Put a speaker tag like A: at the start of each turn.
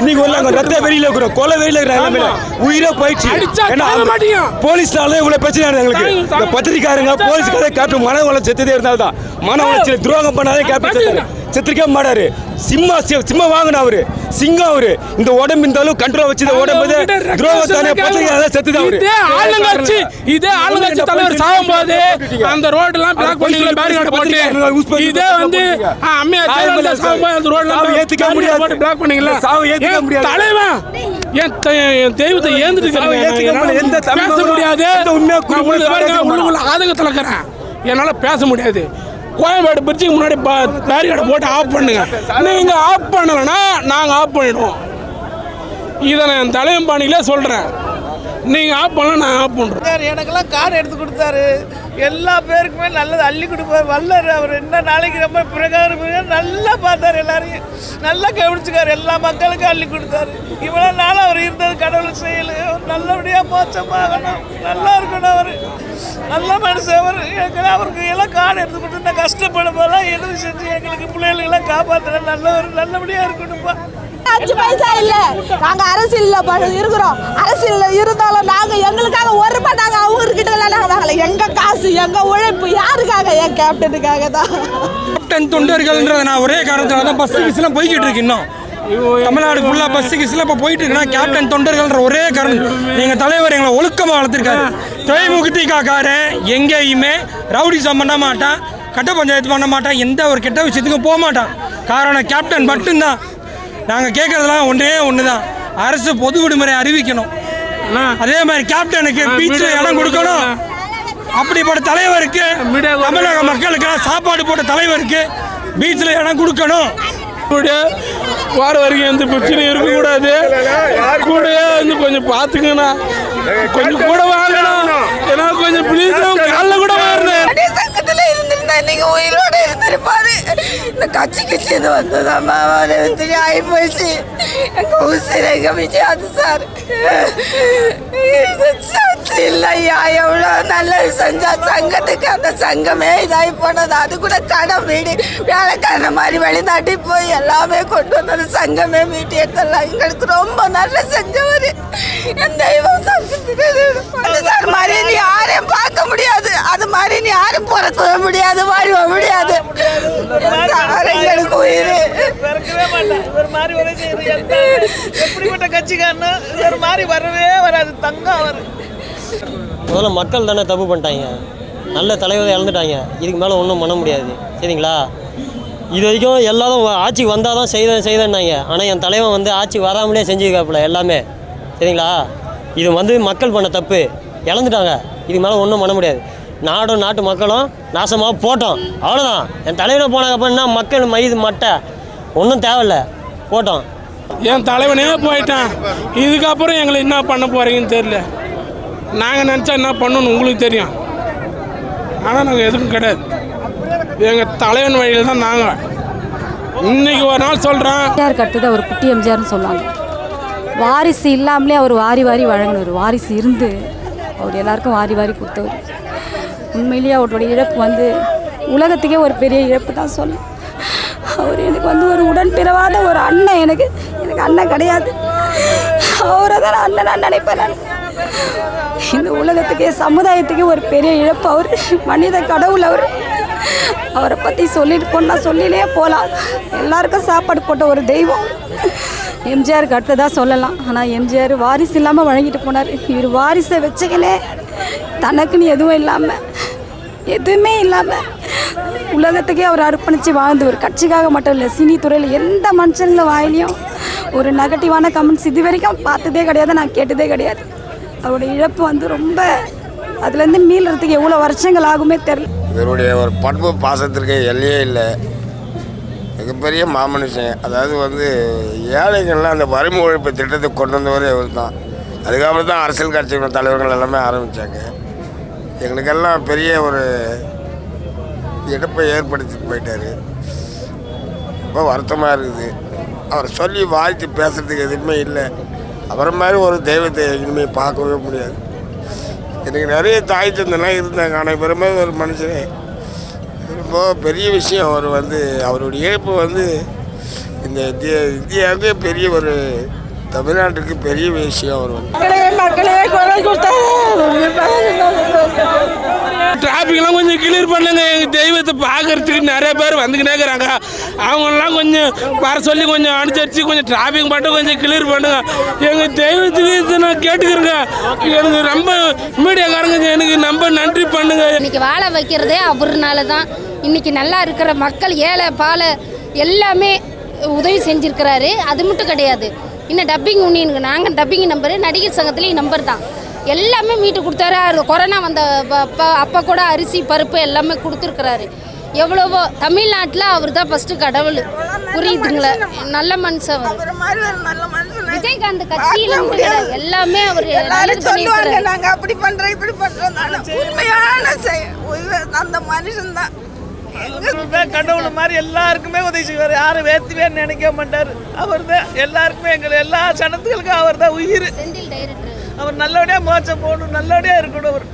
A: இன்னைக்கு ஒரு ரத்த வெறியில இருக்கிறோம், கொலை வெறியில இருக்கிற உயிரே போயிடுச்சு. போலீஸ்னால இவ்வளவு பிரச்சனை எங்களுக்கு. இந்த பத்திரிக்காரங்க போலீஸ்காரே கேப்டன் மன உளம் செத்ததே இருந்தால்தான், மன உளைச்சல் துரோகம் பண்ணாதே கேப்டன் செத்துருக்கே மாட்டாரு. சிம்மா வாங்கின அவரு, சிங்கம் அவரு. இந்த உடம்பு இந்த அளவு கண்ட்ரோல் வச்சு உடம்பு துரோகத்தானே பத்திரிக்கை செத்துதான் அவரு.
B: இதே ஆளுங்கட்சி தலைவர் சாகும் போது அந்த ரோடு எல்லாம் பிளாக் பண்ணி பேரிகார்டு போட்டு, இதே வந்து அம்மையார் சாகும் போது அந்த ரோடு எல்லாம்
A: ஏத்துக்க முடியாது,
B: பிளாக் பண்ணீங்களா?
A: ஏத்துக்க முடியாது.
B: தலைவன் என் தெய்வத்தை ஏந்துட்டு பேச முடியாது. உள்ளுக்குள்ள ஆதங்கத்தில் இருக்கிறேன், என்னால் பேச முடியாது. கோயம்பேடு பிரிட்ஜுக்கு முன்னாடி பேரிகார்டை போட்டு ஆஃப் பண்ணுங்க. நீங்கள் ஆஃப் பண்ணலைன்னா நாங்கள் ஆஃப் பண்ணிடுவோம். இதை நான் என் தலைவன் பாணியிலே சொல்கிறேன். நீங்கள் ஆஃப் பண்ணலாம், நான் ஆஃப் பண்ணுறேன்.
C: எனக்கெல்லாம் கார்டு எடுத்து கொடுத்தாரு. எல்லா பேருக்குமே நல்லது அள்ளி கொடுப்பார். வல்லர் அவர் என்ன நாளைக்கு ரொம்ப பிரகாரம் நல்லா பார்த்தார், எல்லாரையும் நல்லா கவனிச்சுக்காரு, எல்லா மக்களுக்கும் அள்ளி கொடுத்தாரு. இவ்வளோ நாள் அவர் இருந்தது கடவுள் செயல். நல்லபடியாக மோசமாகணும், நல்லா இருக்கணும். அவர் நல்ல மனுஷன். அவருக்கு எல்லாம் கார்டு எடுத்து கொடுத்து நான் கஷ்டப்படும் போதெல்லாம் எதுவும் செஞ்சு எங்களுக்கு பிள்ளைகளெல்லாம் காப்பாற்றுறேன். நல்லபடியாக இருக்கணும்ப்பா.
D: 5 பைசா இல்ல, நாங்க அரசியல்ல இருக்கிறோம். அரசியல்ல இருந்தாலும் நாங்க எங்களுக்காக ஒரு ரூபாய் நாங்க அவங்க கிட்ட நாங்க வாங்கல. எங்க காசு, எங்க உழைப்பு யாருக்காக? என் கேப்டனுக்காக தான்.
E: கேப்டன் தொண்டர்கள்ன்றது நான் ஒரே காரணத்தினால தான் பஸ் கிஸ்லாம் போய்கிட்டு இருக்கு. இன்னும் தமிழ்நாடு ஃபுல்லாக பஸ் கிஸ்லாம் இப்போ போயிட்டு இருக்குன்னா கேப்டன் தொண்டர்கள்ன்ற ஒரே காரணம். எங்கள் தலைவர் எங்களை ஒழுக்கமாக வளர்த்துருக்காரு. தொழில்முகத்திக்காரன் எங்கேயுமே ரவுடிசம் பண்ண மாட்டான், கட்ட பஞ்சாயத்து பண்ண மாட்டான், எந்த ஒரு கெட்ட விஷயத்துக்கும் போக மாட்டான். காரணம் கேப்டன் மட்டும்தான். நாங்கள் கேட்கறதுலாம் ஒன்று தான், அரசு பொது விடுமுறை அறிவிக்கணும். அதே மாதிரி கேப்டனுக்கு பீச்சில் இடம் கொடுக்கணும். அப்படிப்பட்ட தலைவருக்கு, தமிழக மக்களுக்கெல்லாம் சாப்பாடு போட்ட தலைவருக்கு பீச்சில் இடம் கொடுக்கணும்.
B: வார வரைக்கும் எந்த பிரச்சனையும் இருக்கக்கூடாது. கூட வந்து கொஞ்சம் பார்த்துக்கண்ணா, கொஞ்சம் கூட வாங்கணும். ஏன்னா கொஞ்சம் ப்ளீஸ் காலைல கூட வாருனேன்.
D: சங்கத்தில் இருந்திருந்தா இன்னைக்கு உயிரோடு இருந்திருப்பாரு. இந்த கட்சிக்கு சேர்ந்து வந்ததாம்மா ஆகி போயிடுச்சு. எங்க உசிரை கமிச்சு அது சார் இல்லையா, எவ்வளோ நல்லது செஞ்சா சங்கத்துக்கு. அந்த சங்கமே இதாகி போனது. அது கூட கடன் வீடு வேலைக்காரன மாதிரி வெளிநாட்டி போய் எல்லாமே கொண்டு வந்தது. சங்கமே மீட்டி எடுத்துடலாம். எங்களுக்கு ரொம்ப நல்ல செஞ்சவர். என் தெய்வம் சங்கத்துக்கு சார் மாதிரி நீ யாரையும் பார்க்க முடியாது. அது மாதிரி நீ யாரும் பிறக்க முடியாது, வாழ முடியாது. எங்களுக்கு உயிர்
C: எப்படிப்பட்ட கட்சிக்காரன்னு ஒரு மாதிரி வரவே வராது. தங்கம் அவர்.
F: முதல்ல மக்கள் தானே தப்பு பண்ணிட்டாங்க, நல்ல தலைவரை இழந்துட்டாங்க. இதுக்கு மேலே ஒன்றும் பண்ண முடியாது. சரிங்களா? இது வரைக்கும் எல்லாரும் ஆட்சிக்கு வந்தால் தான் செய்தேன்னாங்க. ஆனால் என் தலைவன் வந்து ஆட்சிக்கு வராமலே செஞ்சுக்காப்புல எல்லாமே. சரிங்களா? இது வந்து மக்கள் பண்ண தப்பு, இழந்துட்டாங்க. இதுக்கு மேலே ஒன்றும் பண்ண முடியாது. நாடும் நாட்டு மக்களும் நாசமாக போட்டோம், அவ்வளோதான். என் தலைவனை போனதுக்கப்புறம்னா மக்கள் மயிது மட்டை ஒன்றும் தேவையில்லை, போட்டோம்.
B: என் தலைவனே போயிட்டான். இதுக்கப்புறம் எங்களை என்ன பண்ண போகிறீங்கன்னு தெரியல. நாங்கள் நினச்சா என்ன பண்ணணும்னு உங்களுக்கு தெரியும். ஆனால் நாங்கள் எதுக்கும் கிடையாது. எங்கள் தலைவன் வழியில் தான் நாங்கள் இன்னைக்கு ஒரு நாள் சொல்கிறோம்.
G: எம்ஜிஆர் கட்டுறது அவர் குட்டி எம்ஜிஆர்னு சொல்லுவாங்க. வாரிசு இல்லாமலே அவர் வாரி வாரி வழங்கினவர். வாரிசு இருந்து அவர் எல்லாருக்கும் வாரி வாரி கொடுத்தவர். உண்மையிலேயே அவருடைய இழப்பு வந்து உலகத்துக்கே ஒரு பெரிய இழப்பு தான் சொல்லணும். அவர் எனக்கு வந்து ஒரு உடன் பிறவாத ஒரு அண்ணன். எனக்கு அண்ணன் கிடையாது. அவரை தான் அண்ணன் நினைப்பேன் நான். இந்த உலகத்துக்கே சமுதாயத்துக்கே ஒரு பெரிய இழப்பு. அவர் மனித கடவுள். அவரை பற்றி சொல்லிட்டு போனால் சொல்லிலே போகலாம். எல்லாருக்கும் சாப்பாடு போட்ட ஒரு தெய்வம். எம்ஜிஆருக்கு அடுத்ததாக சொல்லலாம். ஆனால் எம்ஜிஆர் வாரிசு இல்லாமல் வழங்கிட்டு போனார். இவர் வாரிசை வச்சுக்கினே தனக்குன்னு எதுவுமே இல்லாமல் உலகத்துக்கே அவர் அர்ப்பணித்து வாழ்ந்து ஒரு கட்சிக்காக மட்டும் இல்லை, சினி துறையில் எந்த மனுஷங்கள வாயிலையும் ஒரு நெகட்டிவான கமெண்ட்ஸ் இது வரைக்கும் பார்த்ததே கிடையாது, நான் கேட்டதே கிடையாது. அவருடைய இழப்பு வந்து ரொம்ப, அதுலேருந்து மீளறதுக்கு எவ்வளோ வருஷங்கள் ஆகுமே தெரியல.
H: இவருடைய ஒரு பண்பு பாசத்திற்கு எல்லையே இல்லை. மிகப்பெரிய மாமனுஷன். அதாவது வந்து ஏழைகள்லாம் அந்த வறுமை ஒழிப்பு திட்டத்தை கொண்டு வந்தவரே இவர் தான். அதுக்கப்புறம் தான் அரசியல் கட்சிகள் தலைவர்கள் எல்லாமே ஆரம்பித்தாங்க. எங்களுக்கெல்லாம் பெரிய ஒரு இழப்பை ஏற்படுத்திட்டு போயிட்டார். ரொம்ப வருத்தமாக இருக்குது. அவரை சொல்லி வாழ்த்து பேசுகிறதுக்கு எதுவுமே இல்லை. அவரை மாதிரி ஒரு தெய்வத்தை இனிமேல் பார்க்கவே முடியாது. எனக்கு நிறைய தாய் தந்தெல்லாம் இருந்தாங்க. ஆனால் பெருமை ஒரு மனுஷனே ரொம்ப பெரிய விஷயம். அவர் வந்து அவருடைய இழப்பு வந்து இந்த இந்தியாவுக்கே பெரிய ஒரு தமிழ்நாட்டுக்கு பெரிய விஷயம் அவர் வந்து
D: மக்களே குரல்
B: டிராஃபிக்லாம் கொஞ்சம் கிளியர் பண்ணுங்க. எங்கள் தெய்வத்தை பார்க்கறதுக்கு நிறைய பேர் வந்துக்கினே இருக்கிறாங்க. அவங்களெலாம் கொஞ்சம் வர சொல்லி கொஞ்சம் அனுசரித்து கொஞ்சம் டிராஃபிக் மட்டும் கொஞ்சம் கிளியர் பண்ணுங்க. எங்கள் தெய்வத்துக்கு இது நான் கேட்டுக்கிறேங்க. எனக்கு ரொம்ப மீடியாக்காரங்க எனக்கு ரொம்ப நன்றி பண்ணுங்க.
I: இன்னைக்கு வாழ வைக்கிறதே அவர்னால தான். இன்னைக்கு நல்லா இருக்கிற மக்கள் ஏழை பாலை எல்லாமே உதவி செஞ்சுருக்கிறாரு. அது மட்டும் கிடையாது, இன்னும் டப்பிங் யூனியனுக்கு நாங்கள் டப்பிங் நம்பரு, நடிகர் சங்கத்துலேயும் நம்பர் தான். எல்லாமே மீட்டு கொடுத்தாரு. கொரோனா வந்த அப்போ கூட அரிசி பருப்பு எல்லாமே கொடுத்துருக்குறாரு. எவ்வளவோ தமிழ்நாட்டில் அவர் தான் ஃபஸ்ட்டு கடவுள். புரியுதுங்களா? நல்ல மனுஷன் அவர். விஜயகாந்த் கட்சியில் எல்லாமே அவர்
D: சொல்லுவாங்க, நாங்கள் அப்படி பண்ணுறோம் இப்படி பண்ணுறோம். உண்மையான அந்த மனுஷன் தான்
C: கடவுள் மாதிரி எல்லாருக்குமே உதவி செய்வார். யாரும் வேத்துவே நினைக்க மாட்டார். அவர் தான் எல்லாருக்குமே, எங்களை எல்லா சனத்துகளுக்கும் அவர் தான் உயிர். அவர் நல்லபடியாக மோட்சம் போகணும், நல்லபடியாக இருக்கணும். அவர்